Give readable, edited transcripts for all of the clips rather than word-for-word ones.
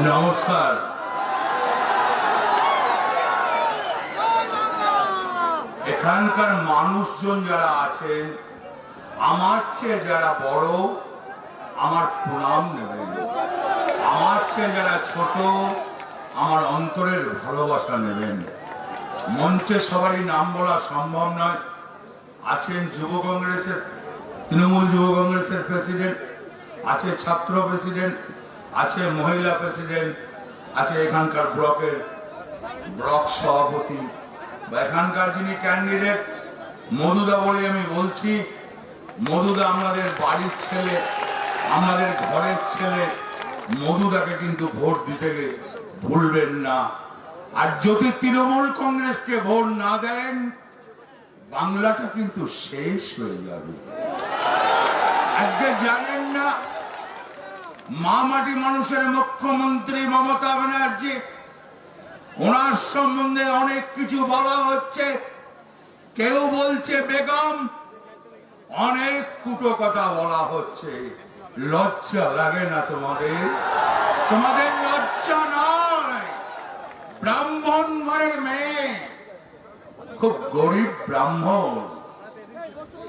নমস্কার। এখানকার মানুষজন যারা আছেন, আমার চেয়ে যারা বড় আমার প্রণাম নেবেন, আমার চেয়ে যারা ছোট আমার অন্তরের ভালোবাসা নেবেন। মঞ্চে সবারই নাম বলা সম্ভব নয়। আছেন যুব কংগ্রেসের, তৃণমূল যুব কংগ্রেসের প্রেসিডেন্ট, আছে ছাত্র প্রেসিডেন্ট, আছে মহিলা প্রেসিডেন্ট, আছে এখানকার ব্লকের ব্লক সভাপতি বা এখানকার যিনি ক্যান্ডিডেট মধুদা বলে আমি বলছি। মধুদা আমাদের বাড়ির ছেলে, আমাদের ঘরের ছেলে। মধুদাকে কিন্তু ভোট দিতে ভুলবেন না। আর যদি তৃণমূল কংগ্রেসকে ভোট না দেন বাংলাটা কিন্তু শেষ হয়ে যাবে। আজকে জানেন না মামাটি মানুষের মুখ্যমন্ত্রী মমতা ব্যানার্জি, ওনার সম্বন্ধে অনেক কিছু বলা হচ্ছে। কেউ বলছে বেগম, অনেক কুটো কথা বলা হচ্ছে। লজ্জা লাগে না তোমাদের? তোমাদের লজ্জা নয়? ব্রাহ্মণ ঘরের মেয়ে, খুব গরিব ব্রাহ্মণ,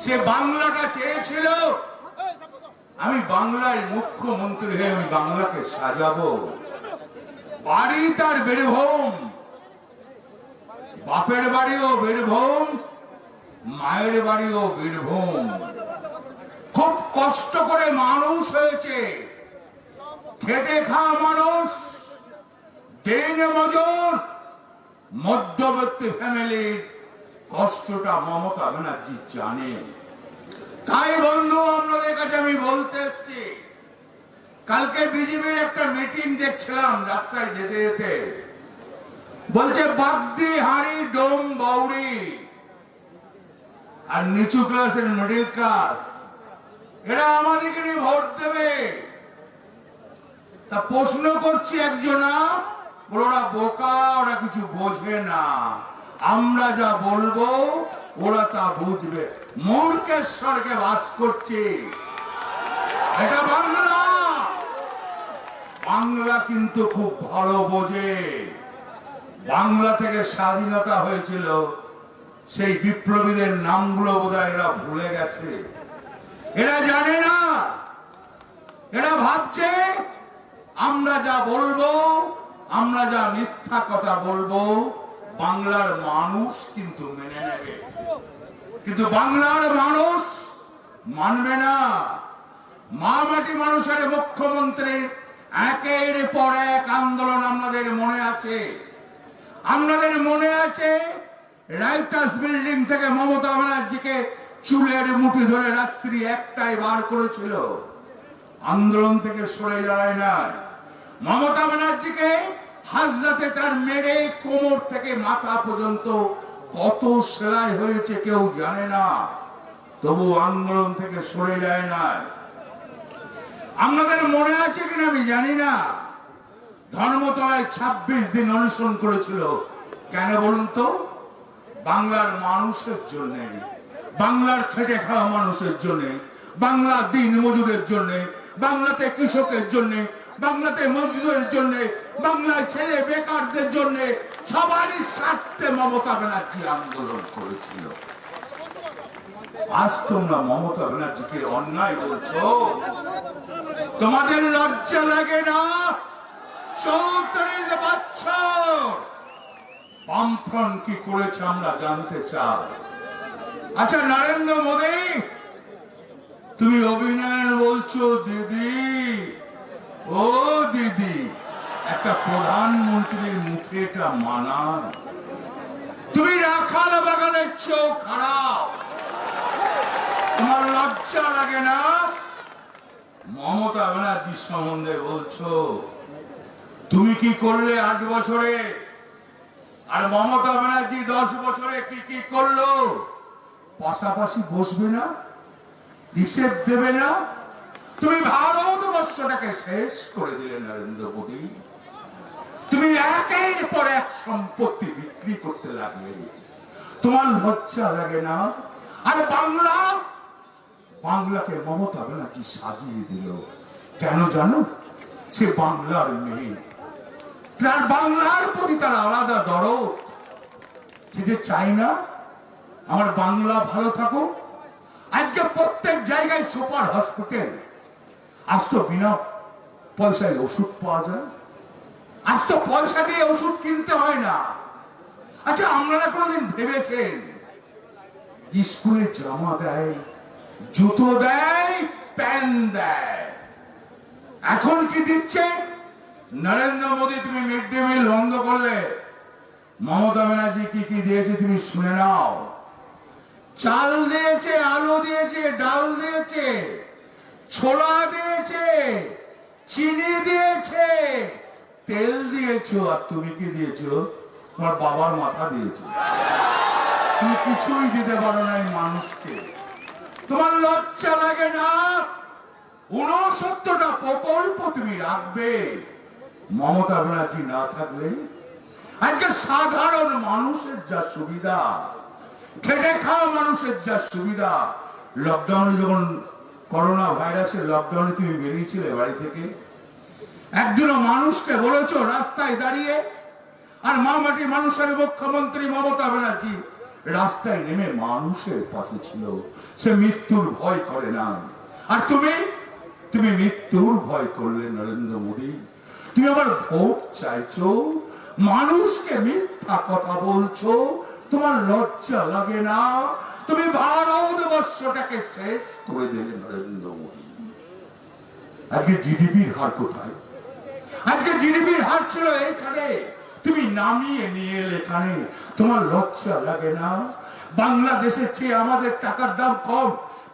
সে বাংলাটা চেয়েছিল আমি বাংলার মুখ্যমন্ত্রী হয়ে আমি বাংলাকে সাজাবো। বাড়ি তার বীরভূম, বাপের বাড়িও বীরভূম, মায়ের বাড়িও বীরভূম। খুব কষ্ট করে মানুষ হয়েছে, খেটে খাওয়া মানুষ, দিন মজুর, মধ্যবর্তী ফ্যামিলির কষ্টটা মমতা ব্যানার্জি জানে। তাই বন্ধু আপনাদের কাছে আমি বলতে এসছি, কালকে বিজেপির একটা মিটিং দেখছিলাম রাস্তায় যেতে যেতে, বলছে বাগদি হাড়ি ডোম বাউরি আর নিচু ক্লাসের মিডিল ক্লাস এরা আমাদেরকে নিয়ে ভোট দেবে। তা প্রশ্ন করছি একজনা, ওরা বোকা, ওরা কিছু বোঝে না, আমরা যা বলবো ওরা তা বুঝবে। মূর্খের স্বর্গে বাস করছে এটা বাংলা। বাংলা কিন্তু খুব ভালো বোঝে। বাংলা থেকে স্বাধীনতা হয়েছিল, সেই বিপ্লবীদের নামগুলো বোধহয় এরা ভুলে গেছে। এরা জানে না, এরা ভাবছে আমরা যা বলবো, আমরা যা মিথ্যা কথা বলবো বাংলার মানুষ কিন্তু মেনে নেবে, কিন্তু বাংলার মানুষ মানবে না। মামাটি মানুষের মুখ্যমন্ত্রীর একের পর এক আন্দোলন আমাদের মনে আছে। আমাদের মনে আছে রাইটার্স বিল্ডিং থেকে মমতা ব্যানার্জিকে চুলের মুঠি ধরে রাত্রি 1টায় বার করেছিল, আন্দোলন থেকে সরে যায় না। মমতা ব্যানার্জিকে হাজরাতে তার মেরে কোমর থেকে মাথা পর্যন্ত কত সেলাই হয়েছে কেউ জানে না, তবু আন্দোলন থেকে সরে যায় না। আমাদের মনে আছে কিনা আমি জানি না, ধর্মতলায় 26 দিন অনশন করেছিল। কেন বলুন তো? বাংলার মানুষের জন্য, বাংলার খেটে খাওয়া মানুষের জন্য, বাংলার দিন মজুরের জন্য, বাংলাতে কৃষকের জন্য, বাংলাতে মজদুরের জন্য, বাংলায় ছেলে বেকারদের জন্য, সবারই স্বার্থে মমতা ব্যানার্জি আন্দোলন করেছিল। আজ তোমরা মমতা ব্যানার্জিকে অন্যায় বলছো, তোমাদের লজ্জা লাগে না? 34 বছর বামফ্রন্ট কি করেছে আমরা জানতে চাই। আচ্ছা নরেন্দ্র মোদী, তুমি অভিনয় বলছো দিদি, ও দিদি, একটা প্রধানমন্ত্রীর মুখে এটা মানায়? তুমি রাখাল বাগানের চোখ খারাপ, তোমার লজ্জা লাগে না? মমতা ব্যানার্জি সম্বন্ধে বলছো, তুমি কি করলে 8 বছরে, আর মমতা ব্যানার্জি 10 বছরে কি কি করলো? পাশাপাশি বসবে না, হিসেব দেবে না? তুমি ভারতবর্ষটাকে শেষ করে দিলে নরেন্দ্র মোদী। তুমি একের পর এক সম্পত্তি বিক্রি করতে লাগলে, তোমার লজ্জা লাগে না? আর বাংলা, বাংলাকে মমতা ব্যানার্জি সাজিয়ে দিল। কেন জানো? সে বাংলার মেয়ে, তার বাংলার প্রতি তার আলাদা দরদ, যে চাই না আমার বাংলা ভালো থাকুক। আজকে প্রত্যেক জায়গায় সুপার হসপিটাল, আজ তো বিনা পয়সায় ওষুধ পাওয়া যায়, আজ তো পয়সা দিয়ে ওষুধ কিনতে হয় না। আচ্ছা, আপনারা কোনদিন ভেবেছেন স্কুলে জামা দেয়, জুতো দেয়, প্যান দেয়, এখন কি দিচ্ছে? নরেন্দ্র মোদী, তুমি মিড ডে মিল বন্ধ করলে, মমতা ব্যানার্জি কি কি দিয়েছে তুমি শুনে নাও। চাল দিয়েছে, আলু দিয়েছে, ডাল দিয়েছে, ছোলা দিয়েছে, চিনি দিয়েছে, তেল দিয়েছো, আর তুমি কি দিয়েছো? তোমার বাবার মাথা দিয়েছো। তুমি কিছুই দিতে পারো না মানুষকে। তোমার লজ্জা লাগে না? 69টা প্রকল্প তুমি রাখবে মমতা ব্যানার্জি না থাকলে। আজকে সাধারণ মানুষের যা সুবিধা, খেটে খাওয়া মানুষের যা সুবিধা, লকডাউনে যখন করোনা ভাইরাসের লকডাউনে তুমি বেরিয়েছিলে বাড়ি থেকে, একজন মানুষকে বলেছো রাস্তায় দাঁড়িয়ে, আর মামাটি মানুষের মুখ্যমন্ত্রী মমতা ব্যানার্জি রাস্তায় নেমে মানুষের পাশে ছিল, সে মৃত্যুর ভয় করে না। আর তুমি মৃত্যুর ভয় করলে নরেন্দ্র মোদী। তুমি আবার ভোট চাইছো, মানুষকে মিথ্যা কথা বলছো, তোমার লজ্জা লাগে না? তুমি ভারতবর্ষটাকে শেষ করে দিলে নরেন্দ্র মোদী। আজকে জিডিপির হার কোথায়? আজকে জিডিপির হার ছিল এইখানে, তুমি নামিয়ে নিয়ে এলে এখানে। তোমার লজ্জা লাগে না? বাংলাদেশের চেয়ে আমাদের টাকার দাম কম,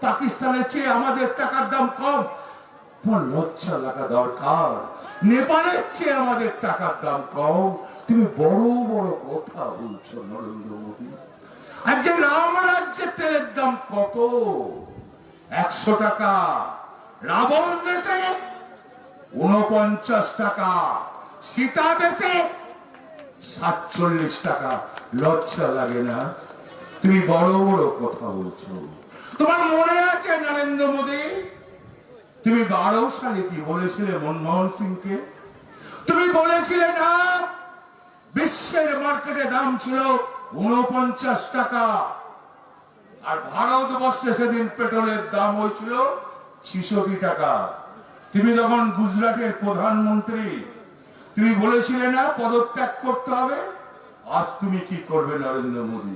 পাকিস্তানের চেয়ে আমাদের টাকার দাম কম, তোমার লজ্জা লাগা দরকার। নেপালের চেয়ে আমাদের টাকার দাম কম, তুমি বড় বড় কথা বলছো নরেন্দ্র মোদী। আজকে রাম রাজ্যের তেলের দাম কত? 100 টাকা। রাবণ দেশে 49 টাকা, সীতা দেশে 47 টাকা। লজ্জা লাগে না? তুমি বড় বড় কথা বলছো। তোমার মনে আছে নরেন্দ্র মোদী, তুমি 12 সালে কি বলেছিলে মনমোহন সিংকে? তুমি বলেছিলে না বিশ্বের মার্কেটে দাম ছিল 49 টাকা, আর ভারতবর্ষে সেদিন পেট্রোলের দাম হয়েছিল 66 টাকা। তুমি তখন গুজরাটের প্রধানমন্ত্রী, তুমি বলেছিলে না পদত্যাগ করতে হবে? আজ তুমি কি করবে নরেন্দ্র মোদী?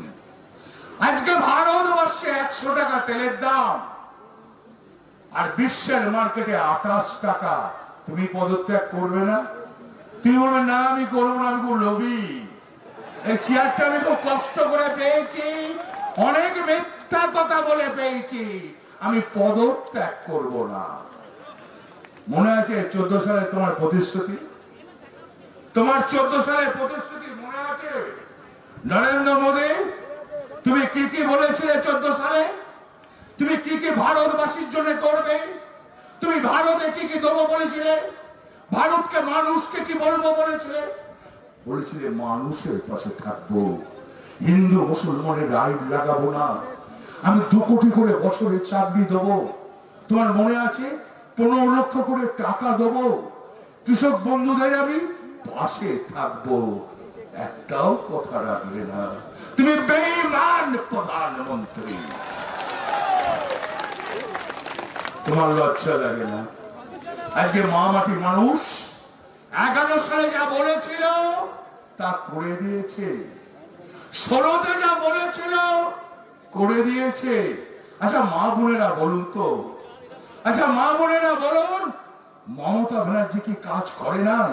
আজকে ভারতবর্ষে 100 টাকা তেলের দাম, আর বিশ্বের মার্কেটে 28 টাকা। তুমি পদত্যাগ করবে না? তুমি বলবে না আমি করবো না, আমি খুব লোভী, এই চেয়ারটা আমি খুব কষ্ট করে পেয়েছি, অনেক মিথ্যা কথা বলে পেয়েছি, আমি পদত্যাগ করব না। মনে আছে 14 সালে তোমার প্রতিশ্রুতি? তোমার 14 সালের প্রতিশ্রুতি মনে আছে নরেন্দ্র মোদী? তুমি কি কি বলেছিলে 14 সালে? তুমি কি কি ভারতবাসীর জন্য করবে? তুমি ভারতে কি কি দেবো বলেছিলে? ভারতকে মানুষকে কি বলবো বলেছিলে? বলেছিলে মানুষের পাশে থাকবো, হিন্দু মুসলমানের রাইট লাগাবো না, আমি 2 কোটি করে বছরে চাকরি দেবো। তোমার মনে আছে 15 লক্ষ করে টাকা দেবো, কৃষক বন্ধুদের আমি পাশে থাকবো। একটাও কথা রাখলে না। তুমি বেঈমান প্রধানমন্ত্রী। তোমার লজ্জা লাগে না? আজকে মামাটি মানুষ 11 সালে যা বলেছিল তা করে দিয়েছে, 16তে যা বলেছিল করে দিয়েছে। আচ্ছা মা বোনেরা বলুন তো, আচ্ছা মা বোনেরা বলুন, মমতা ব্যানার্জি কি কাজ করে নাই?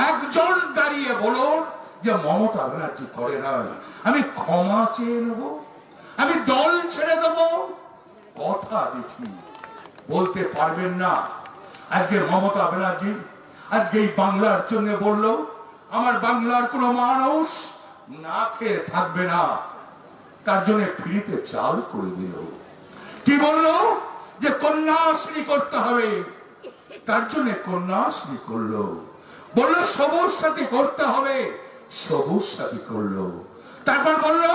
একজন দাঁড়িয়ে বলুন যে মমতা ব্যানার্জি করে নাই। আমি ক্ষমা চেয়ে নেব, আমি দল ছেড়ে দেব, কথা দিচ্ছি। বলতে পারবেন না। আজকে মমতা ব্যানার্জি আজকে এই বাংলার জন্য বলল আমার বাংলার কোন মানুষ না খেয়ে থাকবে না, তার জন্য ফ্রিতে চাল করে দিল। কি বললো যে কন্যাশ্রী করতে হবে, তার জন্য কন্যাশ্রী করলো। বললো সবুজ সাথী করতে হবে, সবুজ সাথী করলো। তারপর বললো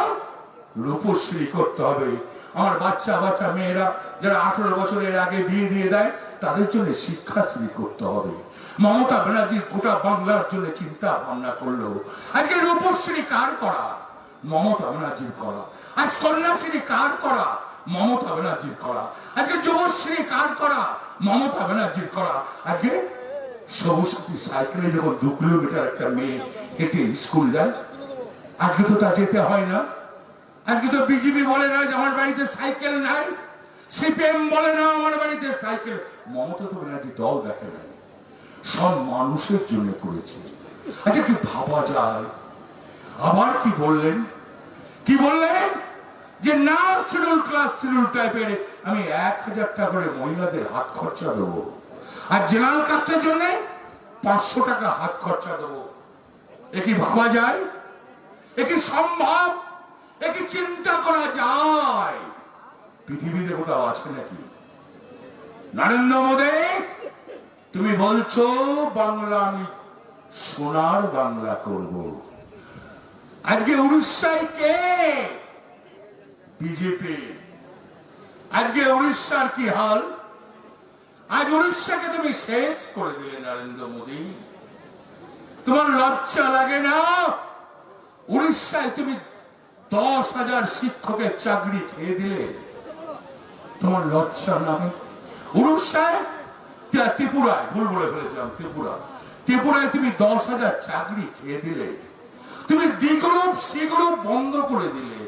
রূপশ্রী করতে হবে, আমার বাচ্চা বাচ্চা মেয়েরা যারা 18 বছরের আগে বিয়ে দিয়ে দেয় তাদের জন্য শিক্ষাশ্রী করতে হবে। মমতা ব্যানার্জি গোটা বাংলার জন্য চিন্তা ভাবনা করলো। আজকে রূপশ্রী কার করা? মমতা ব্যানার্জির করা। আজ কন্যাশ্রী কার করা? মমতা ব্যানার্জির করা। আজকে যুবশ্রী কার করা? মমতা ব্যানার্জির করা। আজকে সবুজ সাথী সাইকেলে যখন 2 কিলোমিটার একটা মেয়ে হেঁটে স্কুল যায়, আজকে তো তা যেতে হয় না। আজকে তো বিজেপি বলে না যে আমার বাড়িতে সাইকেল নাই, সিপিএম বলে না আমার বাড়িতে সাইকেল। মমতা তো ব্যানার্জি দল দেখে নাই, সব মানুষের জন্য করেছে। আচ্ছা কি ভাবা যায়? আবার কি বললেন? কি বললেন? যে না শিডিউল ক্লাস শিডিউল টাইপের আমি 1000 টাকা করে মহিলাদের হাত খরচা দেবো, আর জেনারেল কাস্টের জন্য 500 টাকা হাত খরচা দেবো। এ কি ভাবা যায়? এ কি সম্ভব? এ কি চিন্তা করা যায়? পৃথিবীতে কোথাও আছে নাকি? নরেন্দ্র মোদী, তুমি বলছো বাংলা আমি সোনার বাংলা করব। আজকে উড়িষ্যায় কে? বিজেপি। আজকে উড়িষ্যার কি হাল? আজ উড়িষ্যাকে তুমি শেষ করে দিলে নরেন্দ্র মোদী। তোমার লজ্জা লাগে না? উড়িষ্যায় তুমি 10,000 শিক্ষকের চাকরি খেয়ে দিলে, তোমার লজ্জা নাই? উড়িষ্যায়, ত্রিপুরায়, ভুল বলে ফেলেছিলাম, ত্রিপুরায় তুমি 10,000 চাকরি খেয়ে দিলে। তুমি ডি গ্রুপ সি গ্রুপ বন্ধ করে দিলে।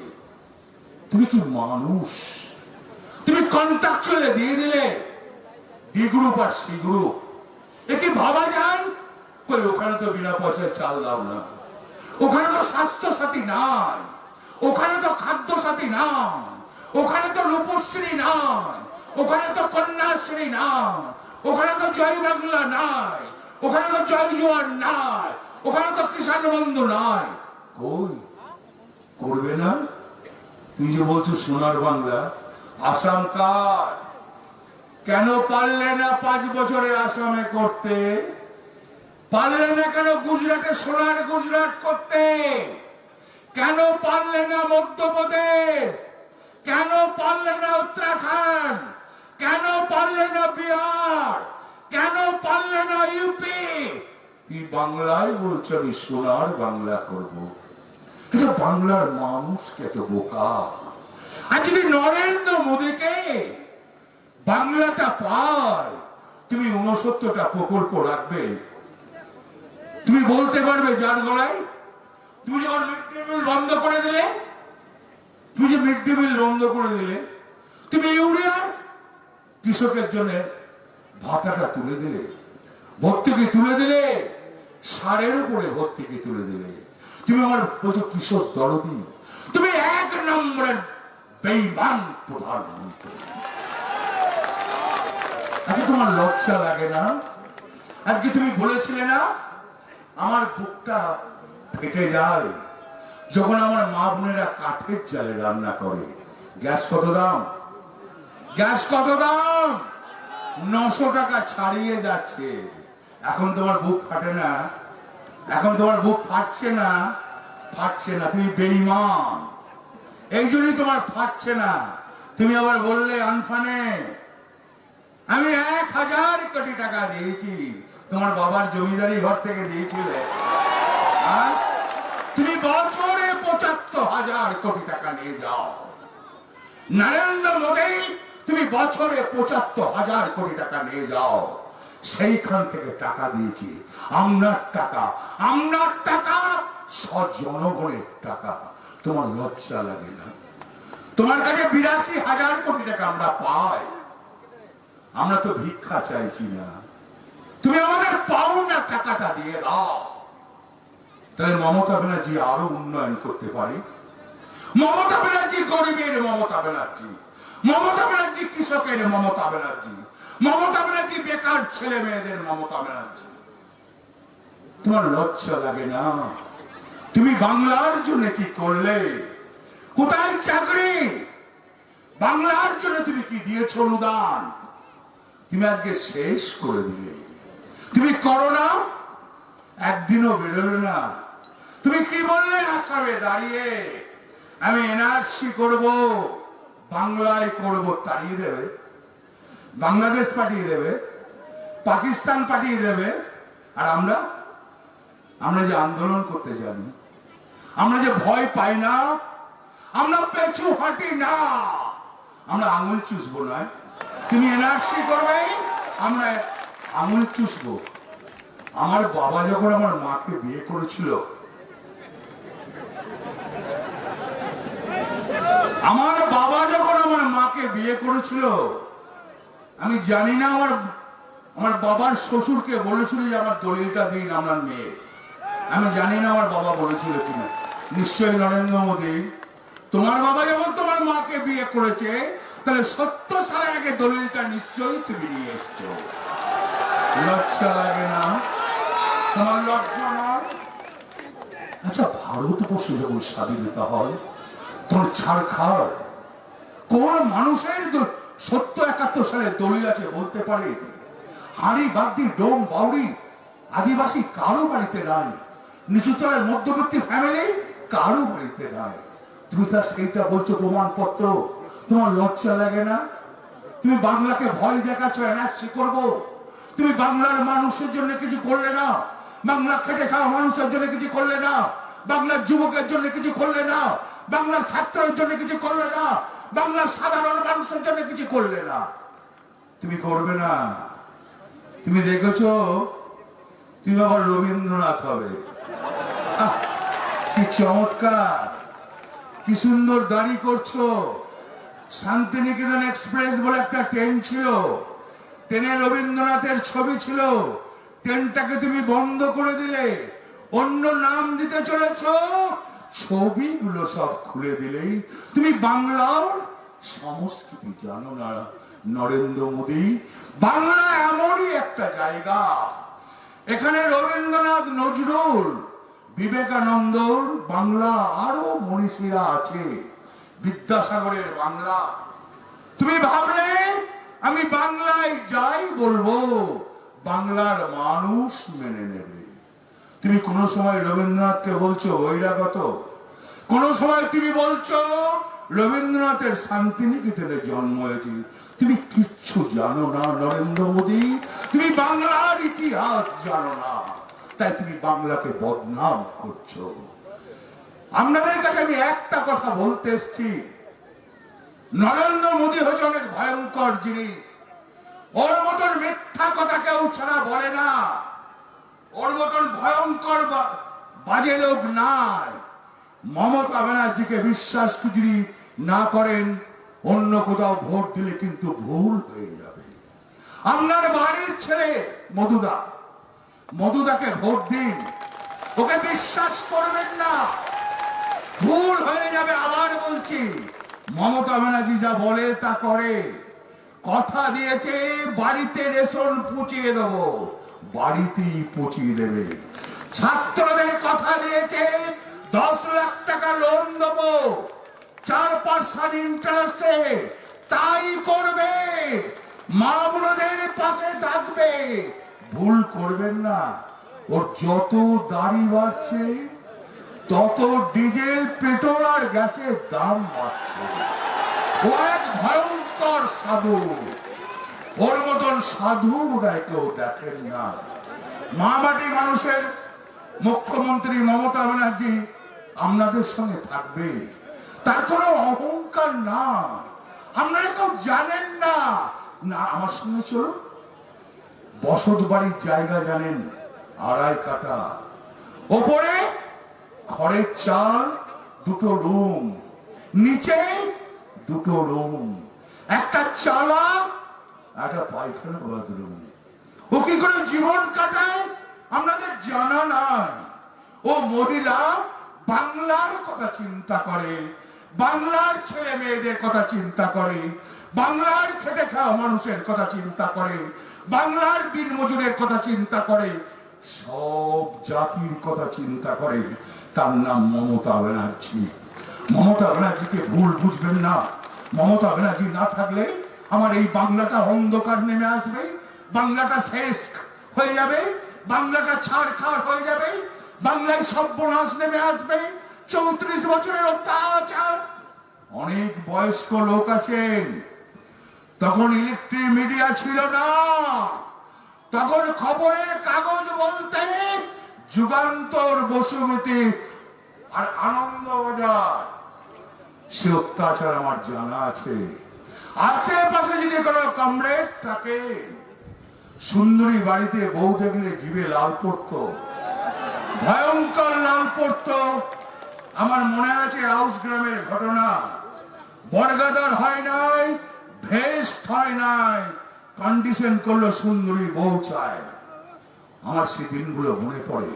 তুমি কি মানুষ? তুমি কন্ট্রাকচুয়ালে দিয়ে দিলে ডি গ্রুপ আর সি গ্রুপ। এ কি ভাবা যায়? কই ওখানে তো বিনা পয়সায় চাল দাও না, ওখানে তো স্বাস্থ্য সাথী নাই, ওখানে তো খাদ্য সাথী নাই, ওখানে তো রূপশ্রী নাই, ওখানে তো কন্যাশ্রী নাই, ওখানে তো জয় বাংলা নাই, ওখানে তো জয় জোয়ার নাই, ওখানে তো কিষাণ বন্ধু নাই। কই করবে না? তুমি যে বলছো সোনার বাংলা, আসাম কার? কেন পারলে না 5 বছরে আসামে করতে? পারলে না কেন গুজরাটে সোনার গুজরাট করতে? কেন পারলে না মধ্যপ্রদেশ? কেন পারলে না উত্তরাখণ্ড? কেন পারলে না বিহার? কেন পারলে না ইউপি? কি বাংলায় বলছো আমি সোনার বাংলা করব? বাংলার মানুষ কত বোকা। আর যদি নরেন্দ্র মোদীকে বাংলাটা পায়, তুমি 69টা প্রকল্প রাখবে, তুমি বলতে পারবে যার গলায়? তুমি যখন মিড ডে মিল বন্ধ করে দিলে, তুমি যে মিড ডে মিল বন্ধ করে দিলে, তুমি ইউরিয়া কৃষকের জন্য ভাতাটা তুলে দিলে, ভর্তুকি তুলে দিলে, সারের উপরে ভর্তুকি তুলে দিলে। তুমি আমার বলছো কৃষক দরদি, তুমি 1 নম্বরের বেঈমান প্রধানমন্ত্রী। আচ্ছা তোমার লজ্জা লাগে না? আজকে তুমি বলেছিলে না আমার বুকটা ফেটে যায় যখন আমার মা বোনেরা কাঠের জালে রান্না করে। গ্যাস কত দাম? গ্যাস কত দাম? 900 টাকা ছাড়িয়ে যাচ্ছে। এখন তোমার বুক ফাটে না? এখন তোমার বুক ফাটছে না? ফাটছে না, তুমি বেঈমান। এই জন্যই তোমার ফাটছে না। তুমি আবার বললে আনফানে আমি 1000 কোটি টাকা দিয়েছি। তোমার বাবার জমিদারি ঘর থেকে দিয়েছিলে। তুমি বছরে 75,000 কোটি টাকা নিয়ে যাও। নরেন্দ্র মোদী, তুমি বছরে 75,000 কোটি টাকা নিয়ে যাও। সেইখান থেকে টাকা দিয়েছি, আমনার টাকা, আমনার টাকা, জনগণের টাকা। তোমার লজ্জা লাগে না? তোমার কাছে 82,000 কোটি টাকা আমরা পাই। আমরা তো ভিক্ষা চাইছি না, তুমি আমাদের পাওনা টাকাটা দিয়ে দাও। তাহলে মমতা ব্যানার্জি আরো উন্নয়ন করতে পারে। মমতা ব্যানার্জি গরিবের মমতা ব্যানার্জি, মমতা ব্যানার্জি কৃষকের মমতা ব্যানার্জি, মমতা ব্যানার্জি বেকার ছেলে মেয়েদের মমতা ব্যানার্জি। তোমার লজ্জা লাগে না? তুমি বাংলার জন্য কি করলে? কোথায় চাকরি? বাংলার জন্য তুমি কি দিয়েছ অনুদান? তুমি আজকে শেষ করে দিলে। তুমি করো না, একদিনও বেরোলে না। তুমি কি বললে আসামে দাঁড়িয়ে? আমি এনআরসি করব, বাংলায় করব তাড়িয়ে দেবে, বাংলাদেশ পাঠিয়ে দেবে, পাকিস্তান পাঠিয়ে দেবে। আর আমরা যে আন্দোলন করতে জানি, আমরা যে ভয় পাই না, আমরা পেছু হাঁটি না, আমরা আঙুল চুষবো নয়। তুমি এনআরসি করবে, আমরা আঙুল চুষবো। আমার বাবা যখন আমার মাকে বিয়ে করেছিল, আমার বাবা যখন আমার মাকে বিয়ে করেছিল, আমি জানি না আমার বাবার শ্বশুরকে বলেছিল যে আমার দলিলটা দিন আমার মেয়ে। আমি জানি না আমার বাবা বলেছিল কিনা। নিশ্চয়ই নরেন্দ্র মোদী, তোমার বাবা যখন তোমার মাকে বিয়ে করেছে, তাহলে 70 সালের আগে দলিলটা নিশ্চয়ই তুমি নিয়ে এসছো। লজ্জা লাগে না? তোমার লজ্জা না? আচ্ছা, ভারতবর্ষে যখন স্বাধীনতা হয়, তোর ছাড়খাড় কোন মানুষের 70-71 সালে দলিল আছে বলতে পারে? হাড়ি বাগদি ডোম বাউরি আদিবাসী কারো বাড়িতে নাই, নিচুতলার মধ্যবর্তী ফ্যামিলি কারো বাড়িতে নাই। তুমি তার সেইটা বলছো প্রমাণপত্র। তোমার লজ্জা লাগে না? তুমি বাংলাকে ভয় দেখাচ্ছ এনআরসি করব। তুমি বাংলার মানুষের জন্য কিছু করলে না, বাংলা খেটে খাওয়া মানুষের জন্য কিছু করলে না, বাংলার যুবকের জন্য কিছু করলে না, বাংলার ছাত্রের জন্য কিছু করলে না, বাংলার সাধারণ মানুষের জন্য কিছু করলে না। তুমি করবে না। তুমি দেখেছো তুমি আবার রবীন্দ্রনাথ হবে। কি চমৎকার, কি সুন্দর দাড়ি করছো। শান্তিনিকেতন এক্সপ্রেস বলে একটা ট্রেন ছিল, ট্রেনে রবীন্দ্রনাথের ছবি ছিল। ট্রেনটাকে তুমি বন্ধ করে দিলে, অন্য নাম দিতে চলেছ, ছবিগুলো সব খুলে দিলেই তুমি বাংলার সংস্কৃতি জানো না। নরেন্দ্র মোদী, বাংলা এমনই একটা জায়গা, এখানে রবীন্দ্রনাথ, নজরুল, বিবেকানন্দর বাংলা, আরো মনীষীরা আছে, বিদ্যাসাগরের বাংলা। তুমি ভাবলে আমি বাংলায় যাই বলবো বাংলার মানুষ মেনে নেবে। তুমি কোন সময় রবীন্দ্রনাথকে বলছো বহিরাগত? কোন সময় তুমি বলছো রবীন্দ্রনাথের শান্তিনিকেতনে জন্ম হয়েছে? তুমি কিচ্ছু জানো না নরেন্দ্র মোদী, তুমি বাংলার ইতিহাস জানো না, তাই তুমি বাংলাকে বদনাম করছো। আপনাদের কাছে আমি একটা কথা বলতে এসছি, নরেন্দ্র মোদী হচ্ছে অনেক ভয়ঙ্কর জিনিস। ওর মতন মিথ্যা কথা কেউ ছাড়া বলে না, ওর মতন ভয়ঙ্কর বাজে লোক নাই। মমতা ব্যানার্জিকে বিশ্বাস যদি না করেন, অন্য কোথাও ভোট দিলে কিন্তু ভুল হয়ে যাবে। আপনার বাড়ির ছেলে মধুদাকে ভোট দিন, ওকে বিশ্বাস করবেন না, ভুল হয়ে যাবে। আবার বলছি, মমতা ব্যানার্জি যা বলে তা করে। কথা দিয়েছে বাড়িতে রেশন পৌঁছিয়ে দেবো, বাড়িতেই পৌঁছিয়ে দেবে। ছাত্রদের কথা দিয়েছে 10 লাখ টাকা লোন দেবো 4% ইন্টারেস্টে, তাই করবে। মা বোনদের পাশে থাকবে, ভুল করবেন না। ওর যত দাড়ি বাড়ছে, তত ডিজেল, পেট্রোল আর গ্যাসের দাম বাড়ছে। ও এক ভয়ঙ্কর সাধু, ওর মতন সাধু বোধহয় কেউ দেখেন না। মামাটি মানুষের মুখ্যমন্ত্রী মমতা ব্যানার্জি আপনাদের সঙ্গে থাকবে, তার কোনো অহংকার না। আপনারা কেউ জানেন না। না, আমার সঙ্গে চলুন। বসত বাড়ির জায়গা জানেন 2.5 কাঠা, ওপরে খড়ের চাল, 2টো রুম, নিচে 2টো রুম, একটা চালা, একটা পায়খানা বাথরুম। ও কি করে জীবন কাটায় আপনাদের জানা নাই। ও মহিলা বাংলার কথা চিন্তা করে, বাংলার ছেলে মেয়েদের কথা চিন্তা করে, বাংলার খেটে খাওয়া মানুষের কথা চিন্তা করে, বাংলার দিন মজুরের কথা চিন্তা করে, সব জাতির কথা চিন্তা করে। তার নাম মমতা ব্যানার্জি। মমতা ব্যানার্জিকে ভুল বুঝবেন না। মমতা ব্যানার্জি না থাকলে আমার এই বাংলাটা অন্ধকার নেমে আসবে, বাংলাটা শেষ হয়ে যাবে, বাংলাটা ছাড়খাড় হয়ে যাবে, বাংলায় সর্বনাশ নেমে আসবে। 34 বছরের অত্যাচার, অনেক বয়স্ক লোক আছেন, তখন ইলেকট্রিক মিডিয়া ছিল না, তখন খবরের কাগজ বলতে যুগান্তর, বসুমতী আর আনন্দবাজার। সে অত্যাচার আমার জানা আছে। আশেপাশে যদি কোনো কমরেড থাকে, সুন্দরী বাড়িতে বউ দেখলে জিভে লাল পড়তো, ভয়ঙ্কর লাল পড়তো। আমার মনে আছে হাউস গ্রামের ঘটনা। বর্গাদার হয় নাই, ভেস্ট হয় নাই, কন্ডিশন করলো সুন্দরী বউ চায়। আমার সেই দিনগুলো মনে পড়ে,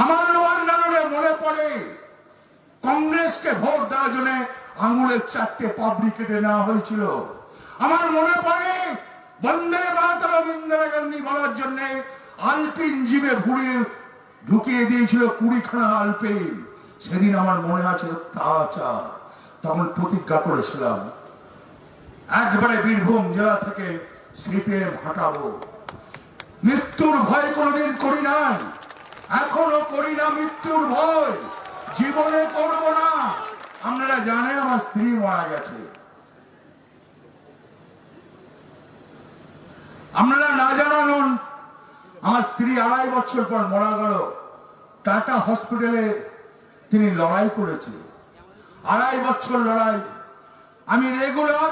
আমার লোয়ার নানুরে মনে পড়ে। কংগ্রেসকে ভোট দেওয়ার জন্য আঙুলের 4টে পাবড়ি কেটে নেওয়া হয়েছিল। আমার মনে পড়ে বন্দে মাতরম ইন্দিরা গান্ধী বলার জন্য আলপিন জিভে ভুড়িয়ে ঢুকিয়ে দিয়েছিল 20খানা আলপিন। সেদিন আমার মনে আছে অত্যাচার। তখন প্রতিজ্ঞা করেছিলাম একবারে বীরভূম জেলা থেকে সিপিএম হটাবো। মৃত্যুর ভয় কোনোদিন করি নাই, এখনো করি না মৃত্যুর ভয়, জীবনে করব না। আপনারা জানেন আমার স্ত্রী মারা গেছে, আপনারা না জানান আমার স্ত্রী 2.5 বছর পর মারা গেল। টাটা হসপিটালে তিনি লড়াই করেছে, 2.5 বছর লড়াই। আমি রেগুলার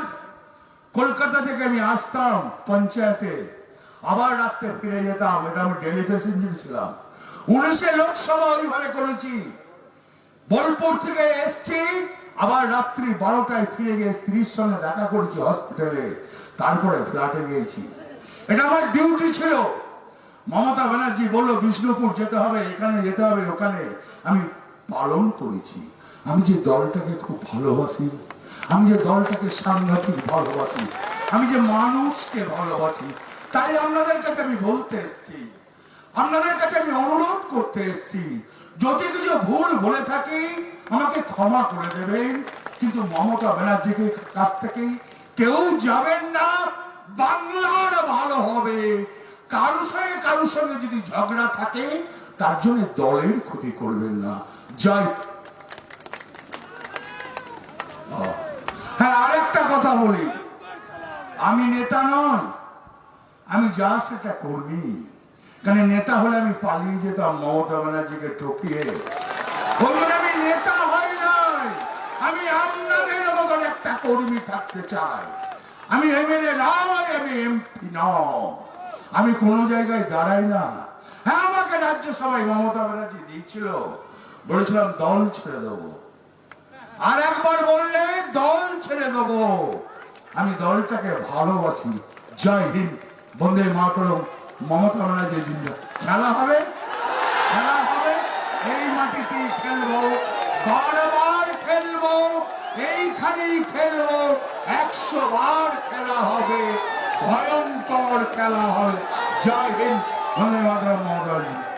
কলকাতা থেকে আমি আসতাম পঞ্চায়েতে, আবার রাত্রে ফিরে যেতাম। এটা আমি ডেলি প্যাসেঞ্জার ছিলাম। 19 লোকসভা ওইভাবে করেছি। বোলপুর থেকে এসছি, আবার রাত্রি 12টায় ফিরে গিয়ে স্ত্রীর সঙ্গে দেখা করেছি হসপিটালে, তারপরে ফ্ল্যাটে গিয়েছি। এটা আমার ডিউটি ছিল। মমতা ব্যানার্জি বললো বিষ্ণুপুর যেতে হবে, এখানে যেতে হবে, ওখানে, আমি পালন করেছি। আমি যে দলটাকে খুব ভালোবাসি, আমি যে দলটাকে সাংঘাতিক ভালোবাসি, আমি যে মানুষকে ভালোবাসি, তাই আপনাদের কাছে আমি বলতে এসছি, আপনাদের কাছে আমি অনুরোধ করতে এসছি, যদি কিছু ভুল বলে থাকি আমাকে ক্ষমা করে দেবেন। কিন্তু মমতা ব্যানার্জির কাছ থেকে কেউ যাবেন না। বাংলার ভালো হবে। কারোর সঙ্গে যদি ঝগড়া থাকে তার জন্য দলের ক্ষতি করবেন না। জয়। হ্যাঁ, আরেকটা কথা বলি, আমি নেতা নন, আমি যা সেটা কর্মী। কারণ নেতা হলে আমি পালিয়ে যেতাম মমতা ব্যানার্জিকে ঠকিয়ে। আমি নেতা হই নাই, আমি আপনাদের মতন একটা কর্মী থাকতে চাই। আমি এমএলএ নয়, আমি এমপি নয়, আমি কোন জায়গায় দাঁড়াই না। হ্যাঁ, আমাকে রাজ্যসভায় মমতা ব্যানার্জি দিয়েছিল, বলেছিলাম দল ছেড়ে দেবো, আর একবার বললে দল ছেড়ে দেবো। আমি দলটাকে ভালোবাসি। জয় হিন্দ, বন্দে মাতরম। মমতা ব্যানার্জি জিন্দাবাদ। খেলা হবে, খেলা হবে, এই মাটিতেই খেলবো, বারবার খেলবো, এইখানেই খেলবো, 100 বার খেলা হবে, ভয়ঙ্কর খেলা হবে। জয় হিন্দ, বন্দে মাতরম। মমতা ব্যানার্জি।